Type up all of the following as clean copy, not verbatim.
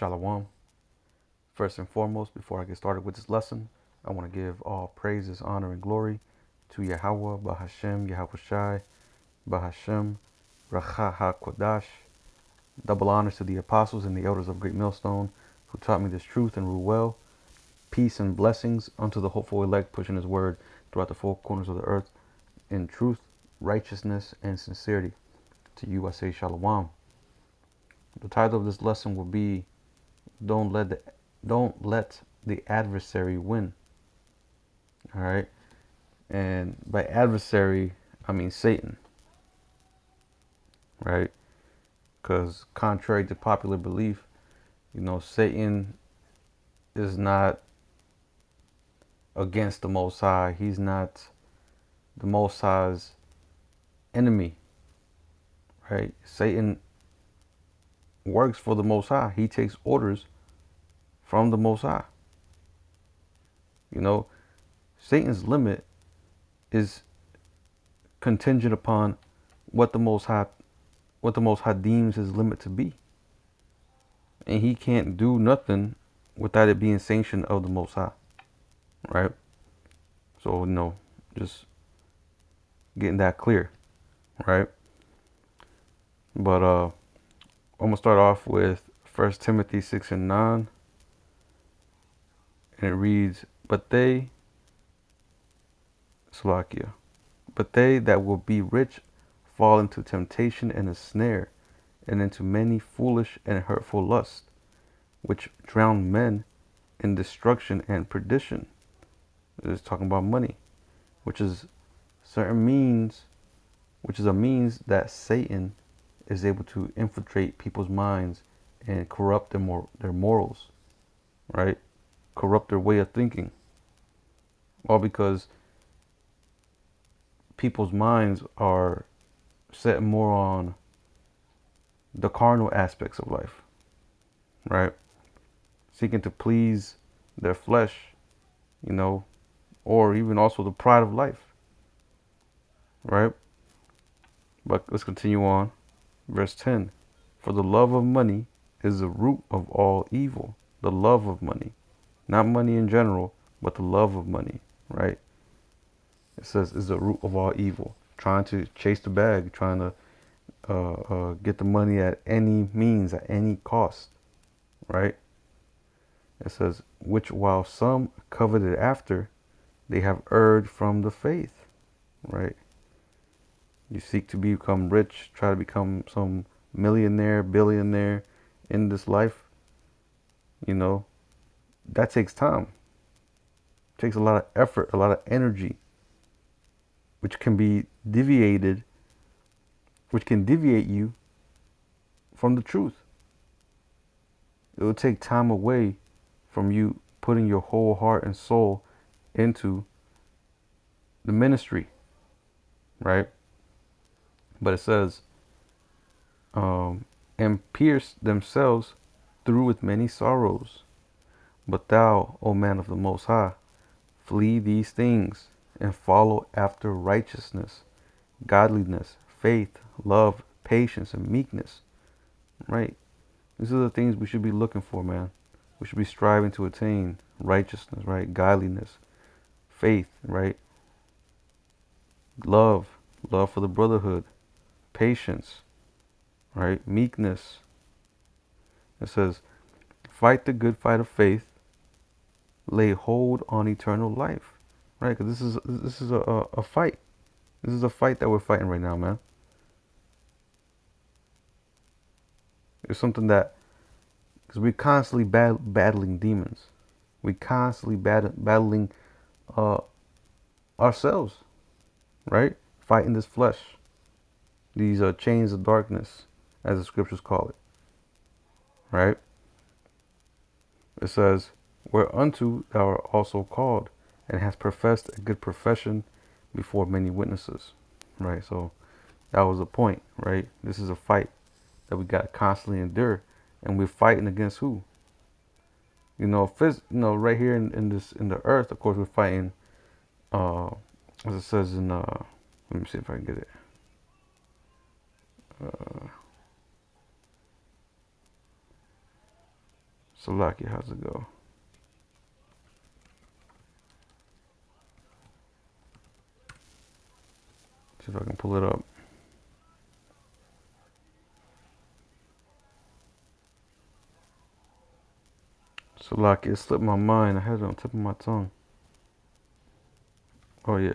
Shalom. First and foremost, before I get started with this lesson, I want to give all praises, honor, and glory to Yahweh, Bahashem, Yahweh Shai, Bahashem, Racha HaKodash. Double honors to the apostles and the elders of Great Millstone who taught me this truth and rule well. Peace and blessings unto the hopeful elect pushing his word throughout the four corners of the earth in truth, righteousness, and sincerity. To you I say Shalom. The title of this lesson will be Don't Let the Don't Let the Adversary Win. All right. And by adversary, I mean Satan, right? Because contrary to popular belief, Satan is not against the Most High. He's not the Most High's enemy, right? Satan works for the Most High. He takes orders from the Most High. Satan's limit is contingent upon what the Most High deems his limit to be. And he can't do nothing without it being sanctioned of the Most High, right? So, just getting that clear, right? But I'm going to start off with 1 Timothy 6 and 9. And it reads, Salakia, but they that will be rich fall into temptation and a snare, and into many foolish and hurtful lusts, which drown men in destruction and perdition. It is talking about money, which is a means that Satan is able to infiltrate people's minds and corrupt their morals, right? Corrupt their way of thinking. All because people's minds are set more on the carnal aspects of life, right? Seeking to please their flesh, or even also the pride of life, right? But let's continue on. Verse 10. For the love of money is the root of all evil. The love of money. Not money in general, but the love of money, right? It says is the root of all evil. Trying to chase the bag, trying to get the money at any means, at any cost, right? It says, which while some coveted after, they have erred from the faith, right? You seek to become rich, try to become some millionaire, billionaire in this life, that takes time. It takes a lot of effort, a lot of energy, which can deviate you from the truth. It will take time away from you putting your whole heart and soul into the ministry, right? But it says, and pierce themselves through with many sorrows. But thou, O man of the Most High, flee these things and follow after righteousness, godliness, faith, love, patience, and meekness, right? These are the things we should be looking for, man. We should be striving to attain righteousness, right? Godliness, faith, right? Love for the brotherhood, patience, right? Meekness. It says, fight the good fight of faith, lay hold on eternal life, right? Because this is a fight. This is a fight that we're fighting right now, man. It's something that, because we're constantly battling demons. We constantly battling ourselves, right? Fighting this flesh, these chains of darkness, as the scriptures call it, right? It says, whereunto thou art also called, and hast professed a good profession before many witnesses, right? So that was the point, right? This is a fight that we got to constantly endure, and we're fighting against who? Right here in the earth. Of course, we're fighting, as it says in let me see if I can get it. Salaki, how's it go? See if I can pull it up. Salaki, it slipped my mind. I had it on the tip of my tongue. Oh yeah,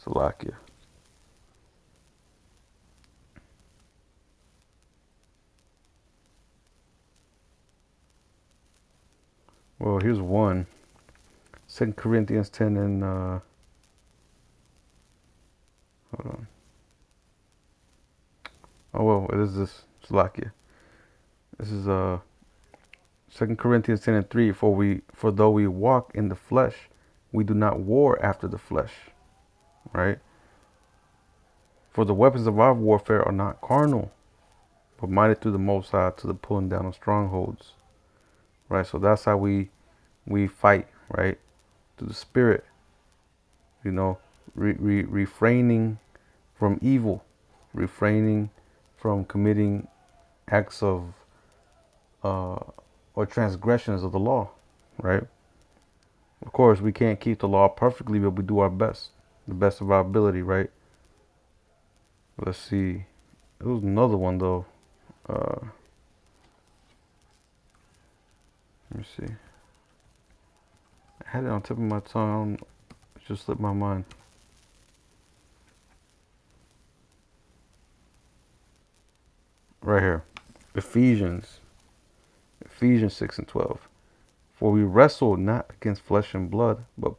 Salakia. Well, here's one. 2 Corinthians 10 and hold on. Oh well, it is this Salakia. This is 2 Corinthians 10 and 3. For though we walk in the flesh, we do not war after the flesh, right? For the weapons of our warfare are not carnal, but mighty through the Most High to the pulling down of strongholds, right? So that's how we fight, right? Through the Spirit, you know, refraining from evil, refraining from committing acts of uh, or transgressions of the law, right? Of course, we can't keep the law perfectly, but we do our best, the best of our ability, right? Let's see. There was another one though. Let me see. I had it on the tip of my tongue. It just slipped my mind. Right here. Ephesians. Ephesians 6 and 12. For we wrestle not against flesh and blood, but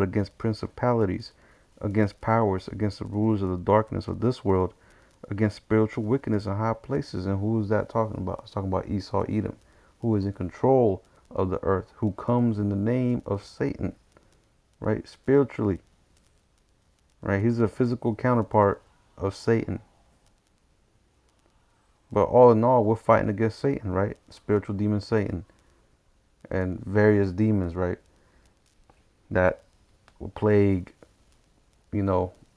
against principalities, against powers, against the rulers of the darkness of this world, against spiritual wickedness in high places. And who is that talking about? It's talking about Esau, Edom, who is in control of the earth, who comes in the name of Satan, right? Spiritually, right? He's a physical counterpart of Satan. But all in all, we're fighting against Satan, right? Spiritual demon Satan and various demons, right? That will plague,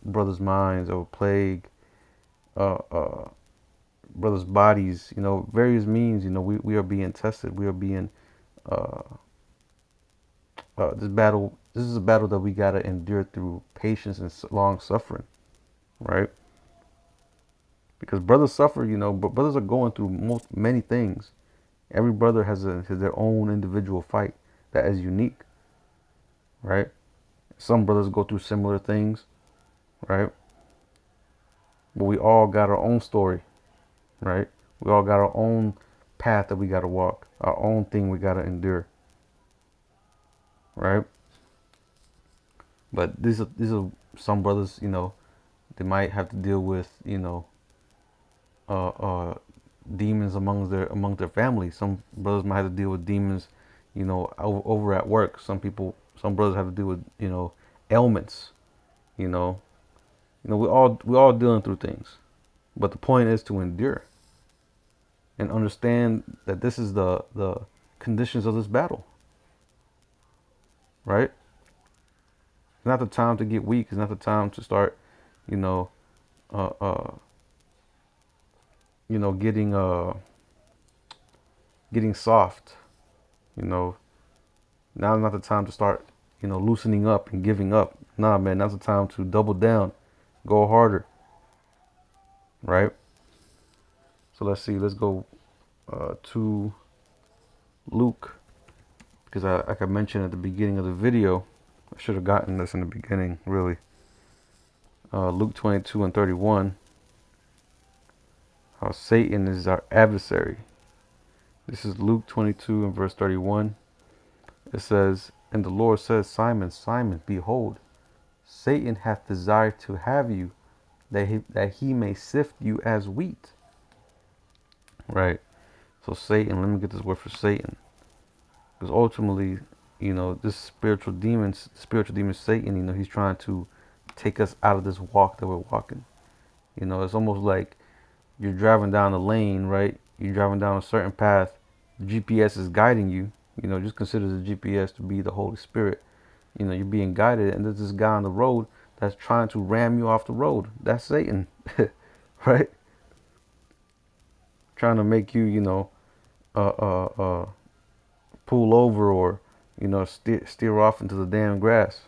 brothers' minds, or will plague uh, uh, brothers' bodies, various means, we are being tested. We are being, uh, this is a battle that we got to endure through patience and long suffering, right? Because brothers suffer, but brothers are going through many things. Every brother has their own individual fight that is unique, right? Some brothers go through similar things, right? But we all got our own story, right? We all got our own path that we got to walk, our own thing we got to endure, right? But these are some brothers, they might have to deal with, uh, uh, demons among their family. Some brothers might have to deal with demons, over at work. Some brothers have to deal with, ailments, you know. We all dealing through things. But the point is to endure and understand that this is the conditions of this battle, right? It's not the time to get weak. It's not the time to start, you know, uh, uh, getting soft. You know, now is not the time to start, loosening up and giving up. Nah, man, now's the time to double down, go harder, right? So let's see. Let's go to Luke, because like I mentioned at the beginning of the video, I should have gotten this in the beginning, really. Luke 22 and 31. How Satan is our adversary. This is Luke 22 and verse 31. It says, and the Lord says, Simon, Simon, behold, Satan hath desired to have you, that he may sift you as wheat. Right. So Satan, let me get this word for Satan. Because ultimately, this spiritual demon Satan, he's trying to take us out of this walk that we're walking. It's almost like you're driving down a lane, right? You're driving down a certain path. The GPS is guiding you. Just consider the GPS to be the Holy Spirit. You're being guided, and there's this guy on the road that's trying to ram you off the road. That's Satan, right? trying to make you, uh, uh, uh, pull over or, steer off into the damn grass.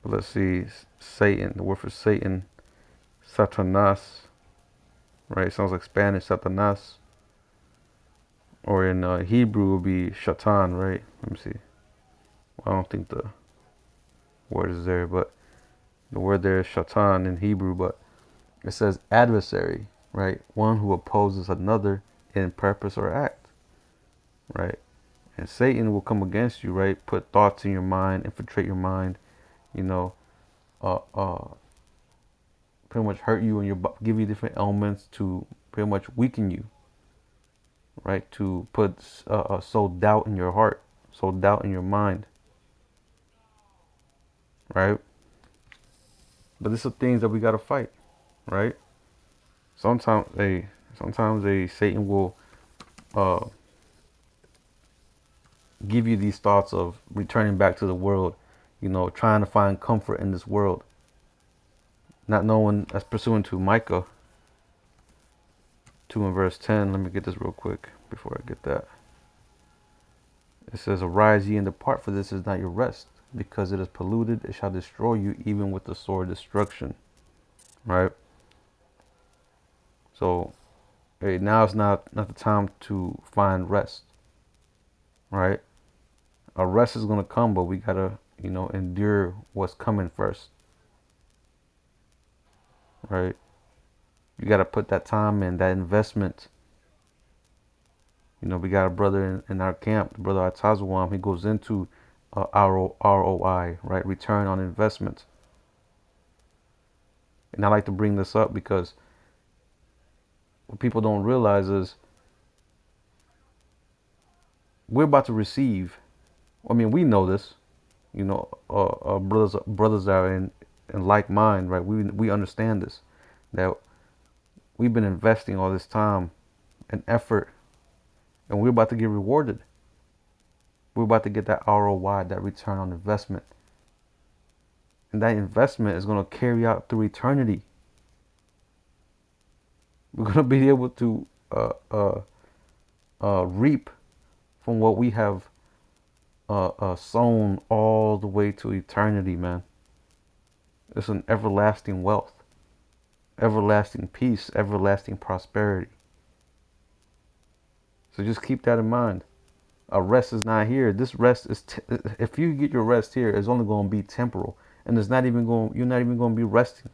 But let's see, Satan. The word for Satan, Satanas, right? Sounds like Spanish, Satanas. Or in Hebrew would be Shatan, right? Let me see. I don't think the word is there, but the word there is Shatan in Hebrew, but it says adversary, right? One who opposes another in purpose or act, right? And Satan will come against you, right? Put thoughts in your mind, infiltrate your mind, you know, uh, uh, pretty much hurt you and give you different elements to pretty much weaken you, right? To put sow doubt in your heart, sow doubt in your mind, right? But these are things that we gotta fight, right? Sometimes Satan will uh, give you these thoughts of returning back to the world, trying to find comfort in this world, not knowing, as pursuant to Micah 2 and verse 10. Let me get this real quick before I get that. It says, "Arise ye and depart, for this is not your rest, because it is polluted, it shall destroy you, even with the sword destruction." Right? So, hey, now is not the time to find rest, right? Our rest is gonna come, but we gotta, endure what's coming first, right? You gotta put that time in, that investment. We got a brother in our camp, the brother Atazawam. He goes into ROI, right? Return on investment. And I like to bring this up because what people don't realize is we're about to receive. I mean, we know this. Brothers are in like mind, right? We understand this, that we've been investing all this time and effort, and we're about to get rewarded. We're about to get that ROI, that return on investment, and that investment is going to carry out through eternity. We're going to be able to reap from what we have sown all the way to eternity, man. It's an everlasting wealth, everlasting peace, everlasting prosperity. So just keep that in mind. A rest is not here. This rest is, if you get your rest here, it's only going to be temporal, and it's not even going. You're not even going to be resting,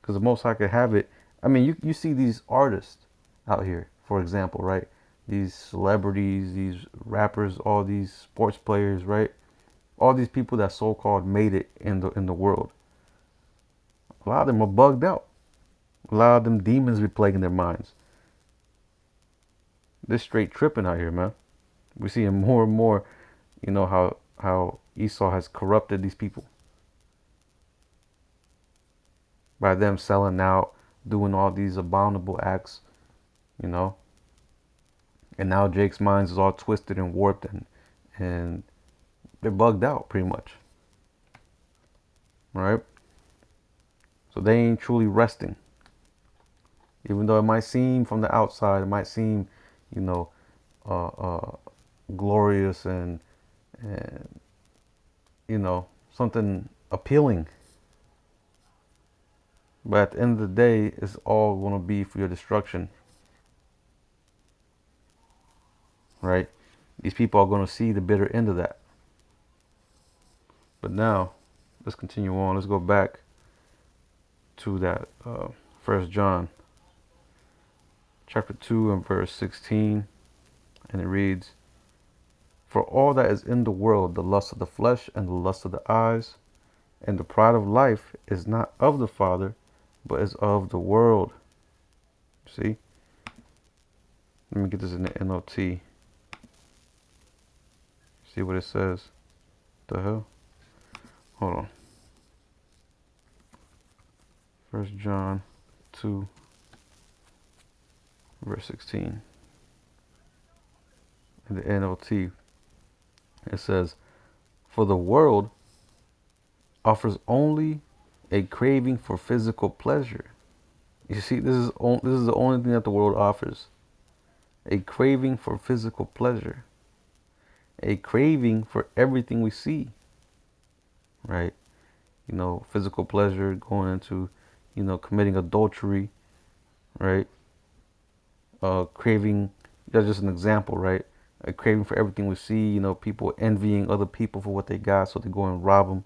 because the most I could have it. I mean, you see these artists out here, for example, right? These celebrities, these rappers, all these sports players, right? All these people that so-called made it in the world. A lot of them are bugged out. A lot of them demons be plaguing their minds. They're straight tripping out here, man. We're seeing more and more, how Esau has corrupted these people by them selling out, doing all these abominable acts, you know. And now Jake's mind is all twisted and warped, and they're bugged out pretty much, right? So they ain't truly resting, even though it might seem from the outside, it might seem, you know, uh, uh, glorious and something appealing. But at the end of the day, it's all going to be for your destruction, right? These people are going to see the bitter end of that. But now, let's continue on. Let's go back to that 1 John chapter 2 and verse 16. And it reads, "For all that is in the world, the lust of the flesh and the lust of the eyes, and the pride of life is not of the Father, but is of the world." See? Let me get this in the NLT. See what it says. The hell? Hold on. 1 John 2, verse 16. In the NLT, it says, "For the world offers only a craving for physical pleasure, You see, this is the only thing that the world offers: a craving for physical pleasure, a craving for everything we see, right? You know, physical pleasure, going into, you know, committing adultery, right? Craving, that's just an example, right? A craving for everything we see, you know, people envying other people for what they got, so they go and rob them.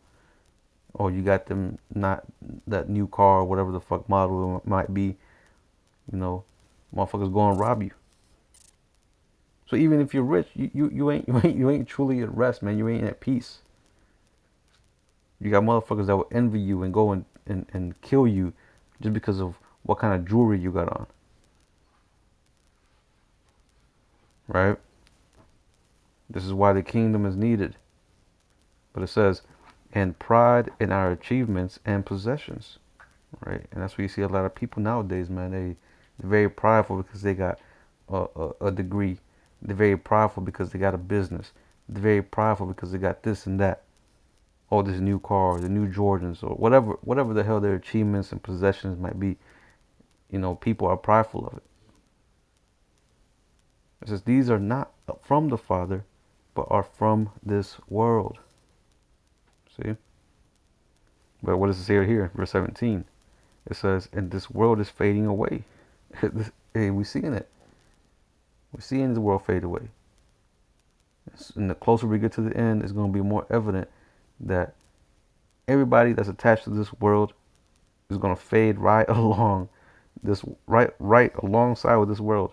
Or you got them not that new car, or whatever the fuck model it might be, you know, motherfuckers go and rob you. So even if you're rich, you ain't truly at rest, man. You ain't at peace. You got motherfuckers that will envy you and go and kill you just because of what kind of jewelry you got on, right? This is why the kingdom is needed. But it says, and pride in our achievements and possessions, right? And that's where you see a lot of people nowadays, man. They're very prideful because they got a degree. They're very prideful because they got a business. They're very prideful because they got this and that. Oh, this new car, the new Jordans, or whatever the hell their achievements and possessions might be. You know, people are prideful of it. It says these are not from the Father, but are from this world. See? But what does it say right here? Verse 17. It says, and this world is fading away. Hey, we're seeing it. We're seeing the world fade away. And the closer we get to the end, it's going to be more evident that everybody that's attached to this world is going to fade right along this, right alongside with this world.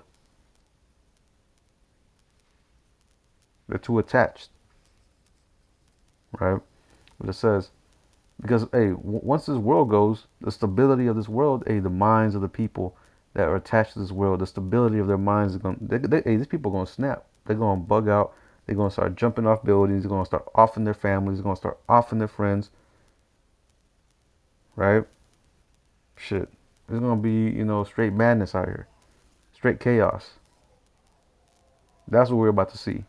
They're too attached, right? But it says, because hey, once this world goes, the stability of this world, hey, the minds of the people that are attached to this world, the stability of their minds is going. Hey, these people are going to snap. They're going to bug out. They're going to start jumping off buildings. They're going to start offing their families. They're going to start offing their friends, right? Shit, it's going to be, you know, straight madness out here, straight chaos. That's what we're about to see.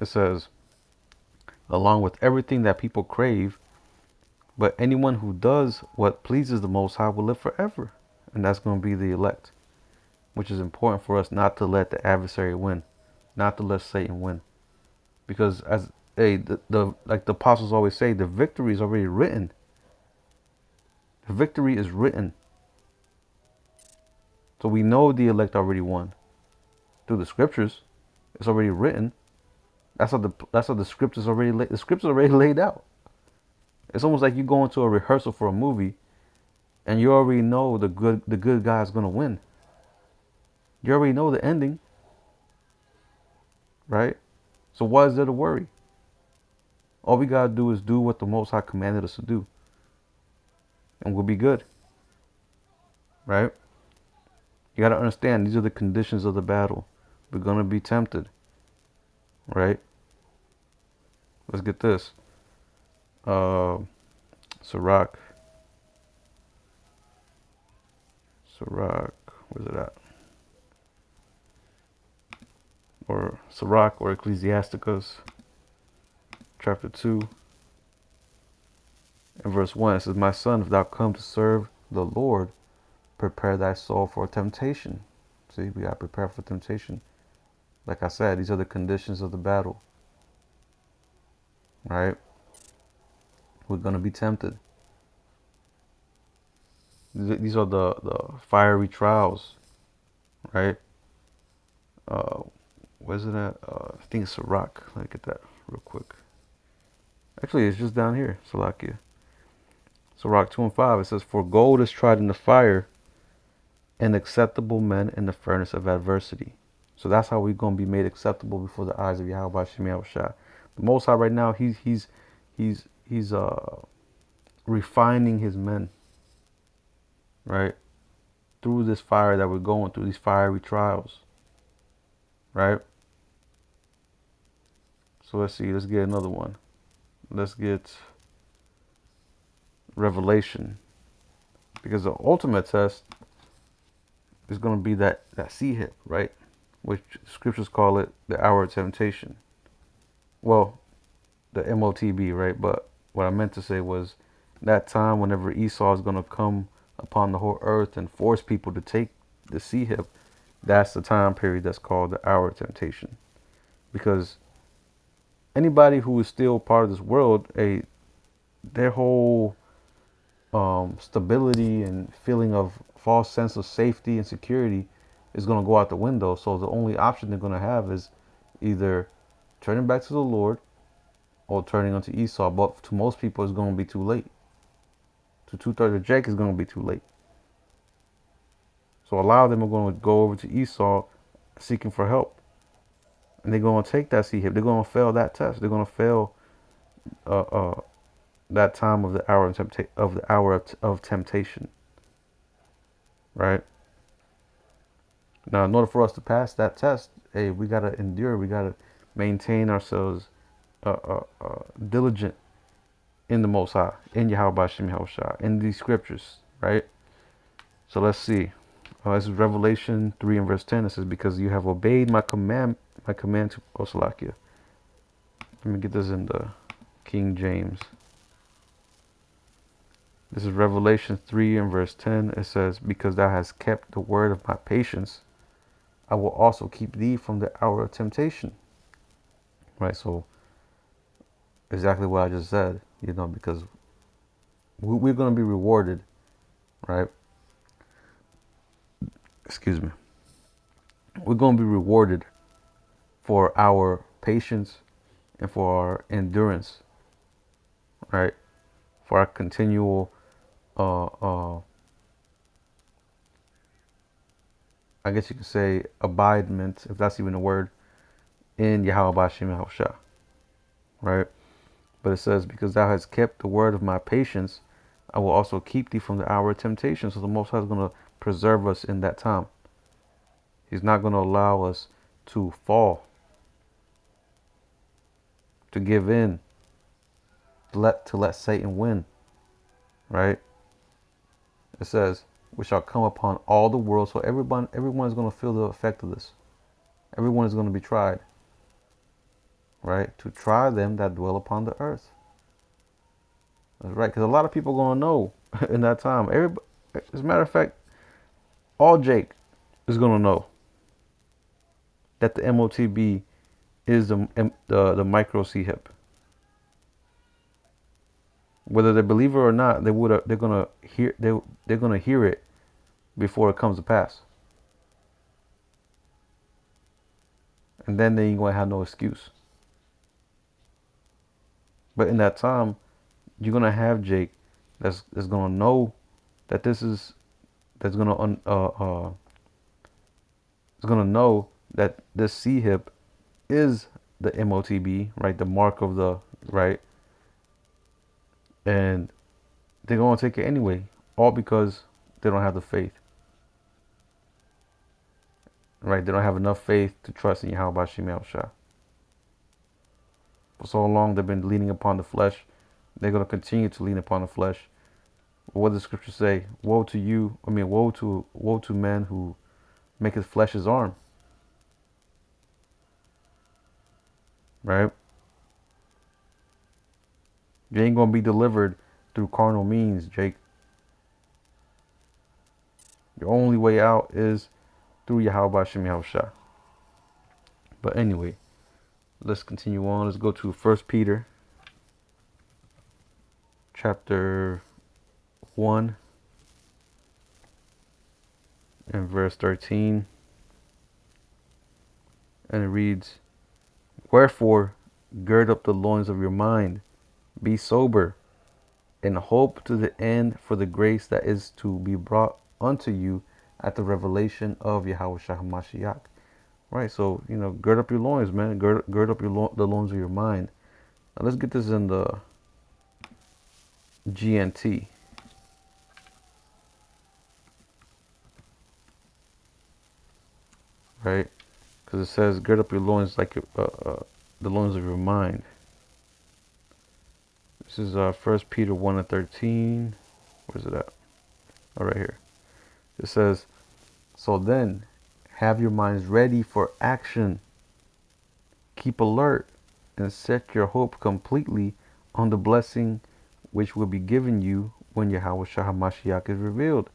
It says, along with everything that people crave, but anyone who does what pleases the Most High will live forever. And that's going to be the elect, which is important for us not to let the adversary win, not to let Satan win. Because as hey, the like the apostles always say, the victory is already written. The victory is written. So we know the elect already won. Through the scriptures, it's already written. That's how the scriptures already the scriptures already laid out. It's almost like you go into a rehearsal for a movie and you already know the good guy is gonna win. You already know the ending, right? So why is there to worry? All we gotta do is do what the Most High commanded us to do, and we'll be good, right? You gotta understand these are the conditions of the battle. We're gonna be tempted, right? Let's get this. Sirach. Sirach. Where's it at? Or Sirach or Ecclesiasticus, chapter 2, and verse 1. It says, my son, if thou come to serve the Lord, prepare thy soul for temptation. See, we got to prepare for temptation. Like I said, these are the conditions of the battle, right? We're going to be tempted. These are the fiery trials, right? Uh, where's it at? I think it's Sirach. Let me get that real quick. Actually, it's just down here, Salakia. Sirach 2 and 5, it says, for gold is tried in the fire, and acceptable men in the furnace of adversity. So that's how we're going to be made acceptable before the eyes of Yahweh Shemi Shah. The Most High right now, he's refining his men, right? Through this fire that we're going through, these fiery trials, right? So let's see, let's get another one. Let's get Revelation. Because the ultimate test is going to be that sea hit, right? Which scriptures call it the hour of temptation. Well, the MOTB, right? But what I meant to say was that time whenever Esau is going to come upon the whole earth and force people to take the sea hip, that's the time period that's called the hour of temptation. Because anybody who is still part of this world, their whole stability and feeling of false sense of safety and security is going to go out the window. So the only option they're going to have is either turning back to the Lord or turning onto Esau. But to most people, it's going to be too late. To two-thirds of Jake, it's going to be too late. So a lot of them are going to go over to Esau seeking for help. And they're going to take that sea hip. They're going to fail that test. They're going to fail uh, uh, that time of the hour of temptation, right? Now, in order for us to pass that test, hey, we gotta endure. We gotta maintain ourselves diligent in the Most High, in Yahweh Bashim Yahushua, in these scriptures, right? So let's see. This is Revelation 3 and verse 10. It says, "Because you have obeyed my command to Osalakia." Let me get this in the King James. This is Revelation 3 and verse 10. It says, "Because thou hast kept the word of my patience, I will also keep thee from the hour of temptation." Right, so exactly what I just said, because we're going to be rewarded, right? Excuse me. We're going to be rewarded for our patience and for our endurance, right? For our continual, I guess you could say, abidement, if that's even a word, in Yahweh Bashim Yahushua, right? But it says, "Because thou hast kept the word of my patience, I will also keep thee from the hour of temptation." So the Most High is going to preserve us in that time. He's not going to allow us to fall, to give in, to let Satan win, right? It says, "We shall come upon all the world." So everyone is going to feel the effect of this. Everyone is going to be tried, right? "To try them that dwell upon the earth." That's right, because a lot of people are going to know in that time. Everybody, as a matter of fact, all Jake is going to know that the MOTB is the micro C hip. Whether they believe it or not, they're gonna hear it before it comes to pass, and then they ain't gonna have no excuse. But in that time, you're gonna have Jake that's gonna know that this is that's gonna is gonna know that this C hip is the MOTB, right? The mark of the right, and they're gonna take it anyway, all because they don't have the faith, right? They don't have enough faith to trust in Yahweh Bashim Yahushua. For so long, they've been leaning upon the flesh. They're going to continue to lean upon the flesh. What does the scripture say? Woe to you! I mean, woe to man who maketh flesh his arm. Right? You ain't going to be delivered through carnal means, Jake. Your only way out is through Yahweh Bashim Yahushua. But anyway, let's continue on. Let's go to 1 Peter chapter 1 and verse 13. And it reads, "Wherefore, gird up the loins of your mind, be sober, and hope to the end for the grace that is to be brought unto you at the revelation of Yahweh Shah Mashiach." Right, so, gird up your loins, man. Gird up the loins of your mind. Now, let's get this in the GNT. Right? Because it says, gird up your loins like the loins of your mind. This is 1 Peter 1 and 13. Where's it at? Oh, right here. It says, "So then, have your minds ready for action. Keep alert and set your hope completely on the blessing which will be given you when Yahweh Shah HaMashiach is revealed.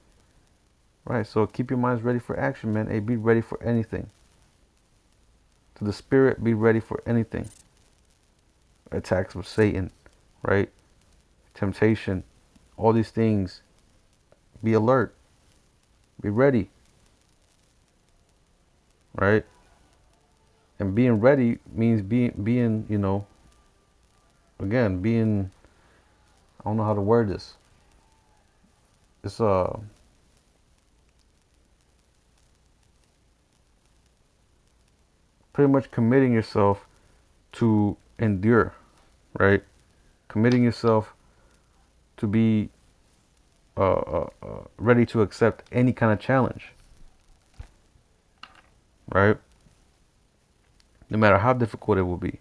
Right, so keep your minds ready for action, man. Hey, be ready for anything. To the spirit, be ready for anything. Attacks of Satan, right? Temptation, all these things. Be alert. Be ready, right? And being ready means being, again, being, I don't know how to word this. It's pretty much committing yourself to endure, right? Committing yourself to be ready to accept any kind of challenge, right? No matter how difficult it will be.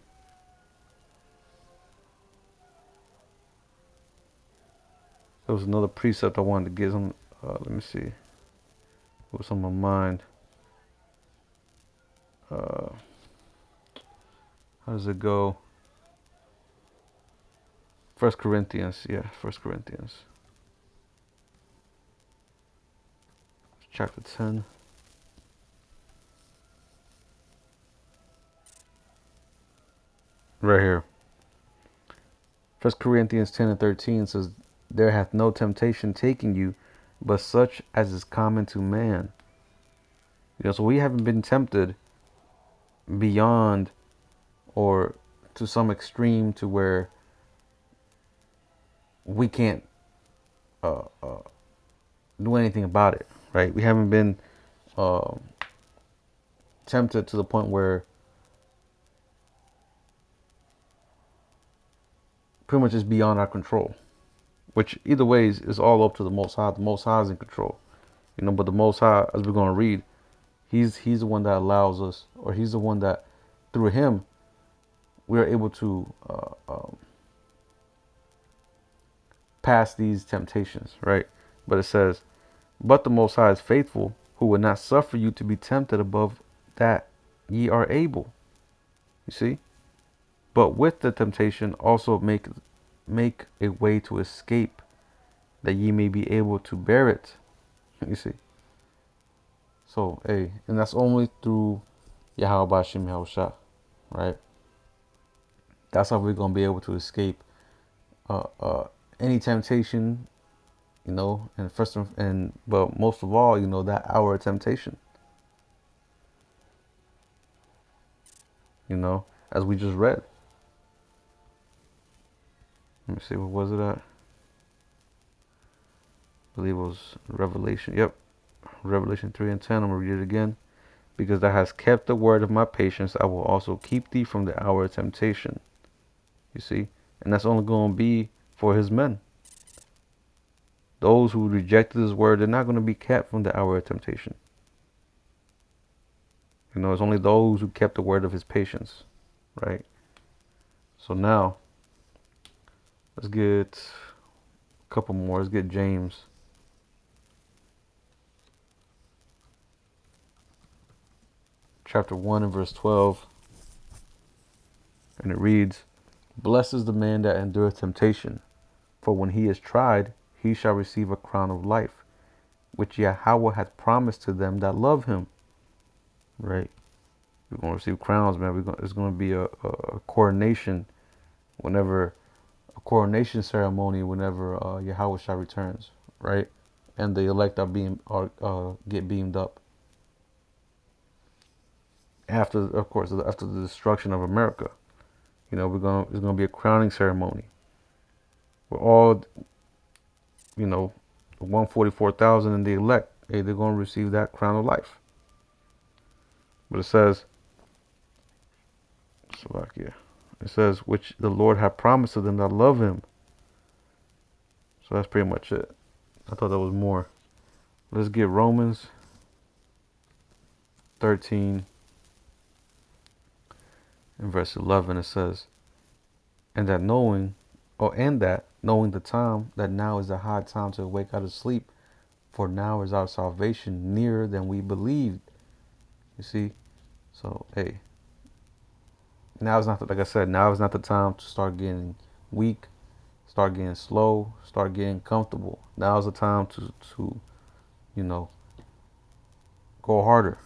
There was another precept I wanted to get some. Let me see. What's on my mind? Uh, how does it go? First Corinthians, yeah, First Corinthians, chapter 10. Right here. First Corinthians 10 and 13 says, "There hath no temptation taken you, but such as is common to man." So we haven't been tempted beyond or to some extreme to where we can't uh, uh, do anything about it, right? We haven't been uh, tempted to the point where pretty much it's beyond our control. Which either ways is all up to the Most High. The Most High is in control, But the Most High, as we're going to read, he's the one that allows us, or he's the one that through him we are able to pass these temptations, right? But it says, "But the Most High is faithful, who will not suffer you to be tempted above that ye are able." You see, but with the temptation also make a way to escape, that ye may be able to bear it. You see. So, hey, and that's only through Yahweh Bashim Yahushua, right? That's how we're gonna be able to escape any temptation, and but most of all, that hour of temptation, as we just read. Let me see, what was it at? I believe it was Revelation. Yep, Revelation 3 and 10. I'm gonna read it again. "Because thou hast kept the word of my patience, I will also keep thee from the hour of temptation." You see, and that's only gonna be for his men. Those who rejected his word, they're not going to be kept from the hour of temptation. It's only those who kept the word of his patience, right? So now, let's get a couple more. Let's get James chapter 1 and verse 12. And it reads, "Blessed is the man that endureth temptation, for when he is tried, he shall receive a crown of life, which Yahweh hath promised to them that love him." Right? We're going to receive crowns, man. It's going to be a coronation whenever a coronation ceremony whenever Yahweh Shah returns, right? And the elect get beamed up after, of course, after the destruction of America. It's gonna be a crowning ceremony where all, 144,000 in the elect, hey, they're gonna receive that crown of life. But it says, Slovakia, it says, "Which the Lord hath promised to them that love him." So that's pretty much it. I thought that was more. Let's get Romans 13 in verse 11. It says, and that knowing the time, that now is the high time to awake out of sleep, for now is our salvation nearer than we believed." You see? So, hey, now is not, like I said, now is not the time to start getting weak, start getting slow, start getting comfortable. Now's the time to you know, go harder.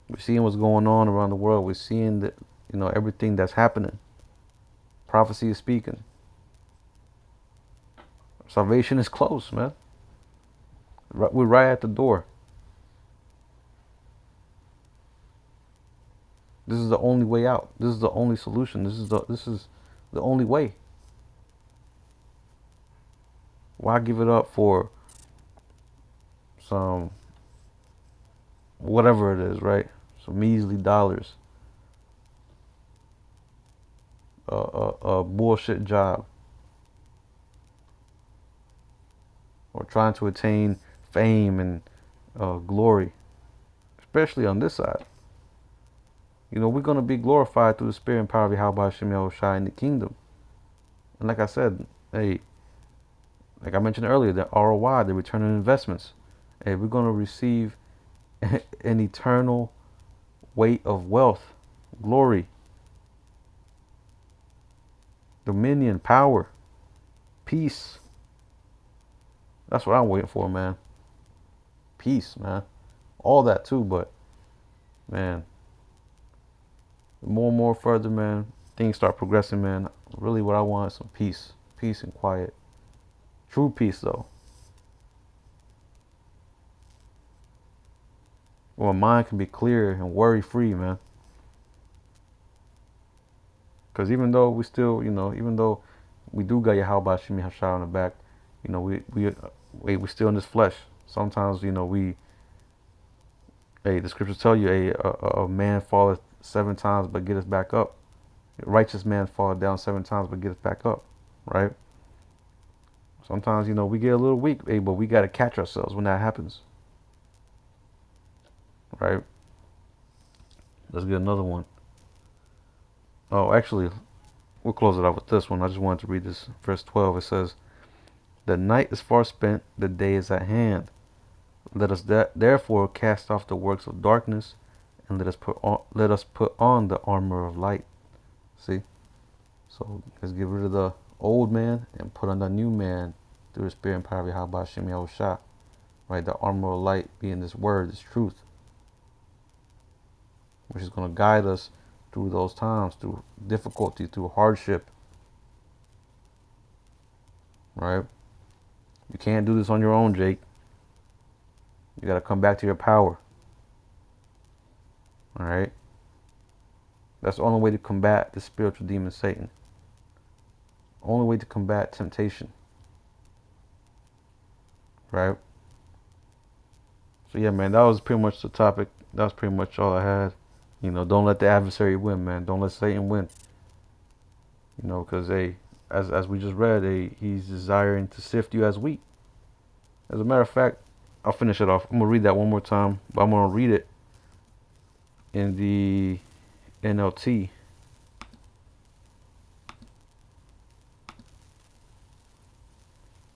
We're seeing what's going on around the world. We're seeing that, everything that's happening. Prophecy is speaking. Salvation is close, man. We're right at the door. This is the only way out. This is the only solution. This is the only way. Why give it up for some whatever it is, right? Some measly dollars, a bullshit job, or trying to attain fame and glory, especially on this side. We're gonna be glorified through the spirit and power of Yahweh Shem Yahushua in the kingdom. And like I said, hey, like I mentioned earlier, the ROI, the return on investments. Hey, we're gonna receive an eternal weight of wealth, glory, dominion, power, peace. That's what I'm waiting for, man. Peace, man. All that too, but man, more and more further, man, things start progressing, man. Really, what I want is some peace, peace and quiet. True peace, though. Where my mind can be clear and worry free, man. Because even though we still, even though we do got Yahweh Shemi Hashah on the back, we still in this flesh. Sometimes, the scriptures tell you, a man falleth 7 times but getteth back up. A righteous man falleth down 7 times but getteth back up, right? Sometimes, we get a little weak, but we got to catch ourselves when that happens, right? Let's get another one. Oh, actually, we'll close it out with this one. I just wanted to read this. Verse 12, it says, "The night is far spent, the day is at hand. Let us therefore cast off the works of darkness, and let us put on the armor of light." See? So let's get rid of the old man and put on the new man through the spirit and power of Yahweh Shem Yahushua. Right? The armor of light being this word, this truth, which is going to guide us through those times, through difficulty, through hardship. Right? You can't do this on your own, Jake. You got to come back to your power. All right? That's the only way to combat the spiritual demon Satan. Only way to combat temptation. Right? So yeah, man, that was pretty much the topic. That was pretty much all I had. Don't let the adversary win, man. Don't let Satan win. Because as we just read, he's desiring to sift you as wheat. As a matter of fact, I'll finish it off. I'm gonna read that one more time, but I'm gonna read it in the NLT.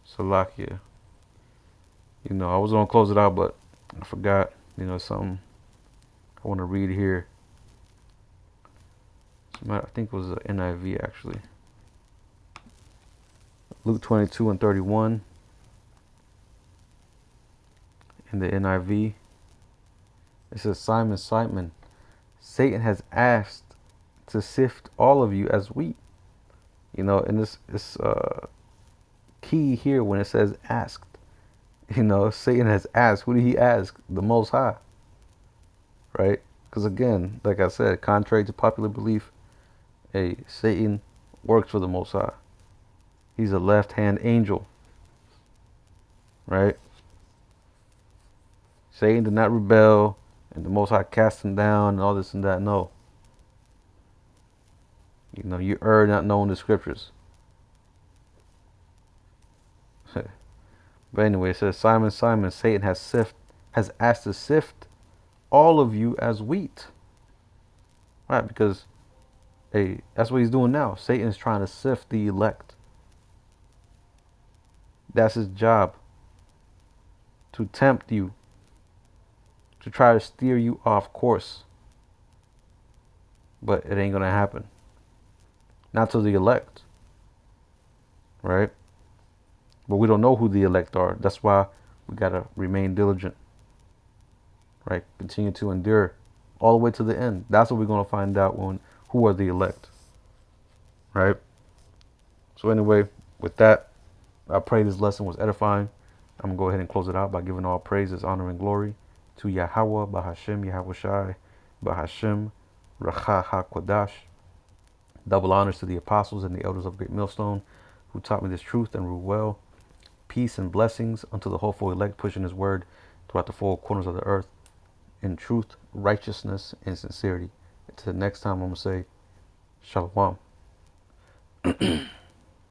Salakia. I was gonna close it out, but I forgot. Something I want to read here. I think it was the NIV actually. Luke 22 and 31 in the NIV. It says, "Simon, Simon, Satan has asked to sift all of you as wheat." And this key here when it says asked. Satan has asked. Who did he ask? The Most High. Right? Because again, like I said, contrary to popular belief, Satan works for the Most High. He's a left-hand angel. Right? Satan did not rebel and the Most High cast him down and all this and that. No. You err not knowing the scriptures. But anyway, it says, "Simon, Simon, Satan has asked to sift all of you as wheat." Right? Because that's what he's doing now. Satan is trying to sift the elect. That's his job. To tempt you. To try to steer you off course. But it ain't gonna happen. not to the elect, right? But we don't know who the elect are. That's why we gotta remain diligent, right? Continue to endure all the way to the end. That's what we're gonna find out when who are the elect, right? So anyway, with that, I pray this lesson was edifying. I'm gonna go ahead and close it out by giving all praises, honor, and glory to Yahweh, Bahashem, Yahweh Shai, Bahashem, Racha HaKodash. Double honors to the apostles and the elders of Great Millstone who taught me this truth and rule well. Peace and blessings unto the hopeful elect pushing his word throughout the four corners of the earth in truth, righteousness, and sincerity. Until the next time, I'm going to say Shalom.